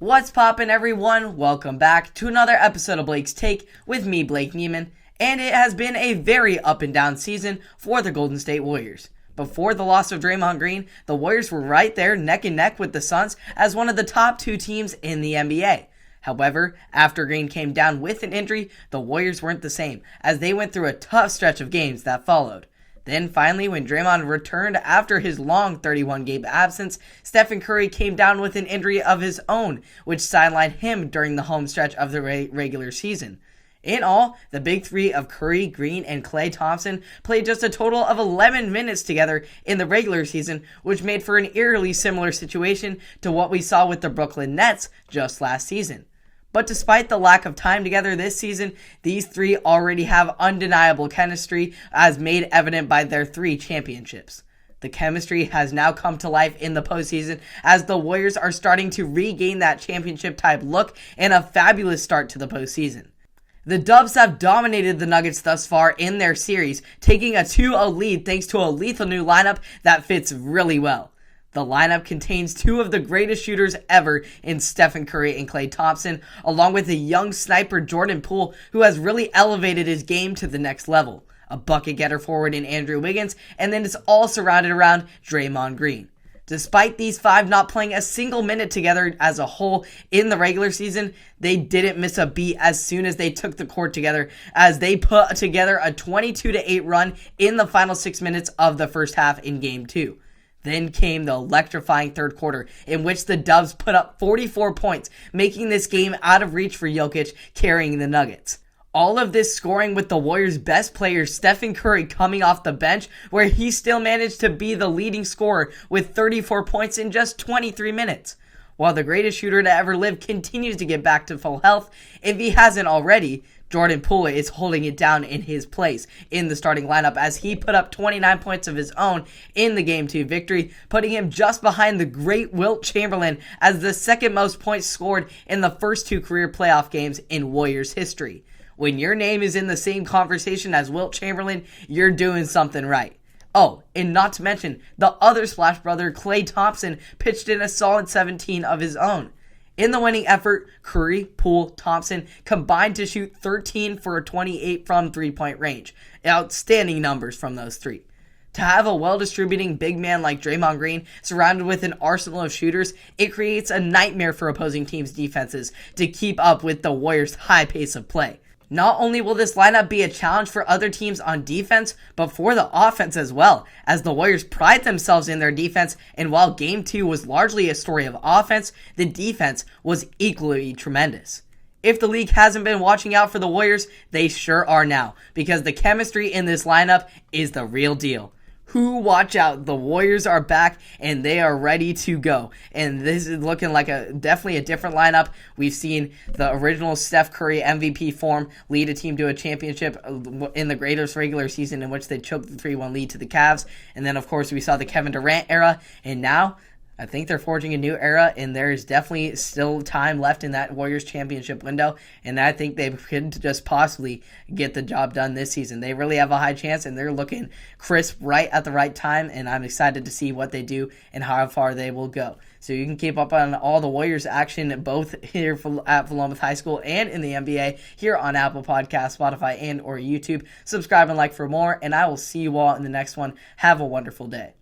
What's poppin', everyone? Welcome back to another episode of Blake's Take with me, Blake Neiman, and it has been a very up and down season for the Golden State Warriors. Before the loss of Draymond Green, the Warriors were right there neck and neck with the Suns as one of the top two teams in the NBA. However, after Green came down with an injury, the Warriors weren't the same, as they went through a tough stretch of games that followed. Then finally, when Draymond returned after his long 31-game absence, Stephen Curry came down with an injury of his own, which sidelined him during the home stretch of the regular season. In all, the big three of Curry, Green, and Klay Thompson played just a total of 11 minutes together in the regular season, which made for an eerily similar situation to what we saw with the Brooklyn Nets just last season. But despite the lack of time together this season, these three already have undeniable chemistry as made evident by their 3 championships. The chemistry has now come to life in the postseason as the Warriors are starting to regain that championship-type look and a fabulous start to the postseason. The Dubs have dominated the Nuggets thus far in their series, taking a 2-0 lead thanks to a lethal new lineup that fits really well. The lineup contains 2 of the greatest shooters ever in Stephen Curry and Klay Thompson, along with a young sniper Jordan Poole who has really elevated his game to the next level, a bucket-getter forward in Andrew Wiggins, and then it's all surrounded around Draymond Green. Despite these 5 not playing a single minute together as a whole in the regular season, they didn't miss a beat as soon as they took the court together, as they put together a 22-8 run in the final 6 minutes of the first half in Game 2. Then came the electrifying third quarter, in which the Dubs put up 44 points, making this game out of reach for Jokic, carrying the Nuggets. All of this scoring with the Warriors' best player, Stephen Curry, coming off the bench, where he still managed to be the leading scorer with 34 points in just 23 minutes. While the greatest shooter to ever live continues to get back to full health, if he hasn't already, Jordan Poole is holding it down in his place in the starting lineup as he put up 29 points of his own in the Game 2 victory, putting him just behind the great Wilt Chamberlain as the second most points scored in the first 2 career playoff games in Warriors history. When your name is in the same conversation as Wilt Chamberlain, you're doing something right. Oh, and not to mention, the other Splash brother, Klay Thompson, pitched in a solid 17 of his own. In the winning effort, Curry, Poole, Thompson combined to shoot 13 for a 28 from three-point range. Outstanding numbers from those 3. To have a well-distributing big man like Draymond Green surrounded with an arsenal of shooters, it creates a nightmare for opposing teams' defenses to keep up with the Warriors' high pace of play. Not only will this lineup be a challenge for other teams on defense, but for the offense as well, as the Warriors pride themselves in their defense, and while Game 2 was largely a story of offense, the defense was equally tremendous. If the league hasn't been watching out for the Warriors, they sure are now, because the chemistry in this lineup is the real deal. Watch out, the Warriors are back and they are ready to go. And this is looking like definitely a different lineup. We've seen the original Steph Curry MVP form lead a team to a championship in the greatest regular season in which they choked the 3-1 lead to the Cavs. And then, of course, we saw the Kevin Durant era. And now, I think they're forging a new era, and there's definitely still time left in that Warriors championship window, and I think they could just possibly get the job done this season. They really have a high chance, and they're looking crisp right at the right time, and I'm excited to see what they do and how far they will go. So you can keep up on all the Warriors action both here at Willamette High School and in the NBA here on Apple Podcasts, Spotify, and or YouTube. Subscribe and like for more, and I will see you all in the next one. Have a wonderful day.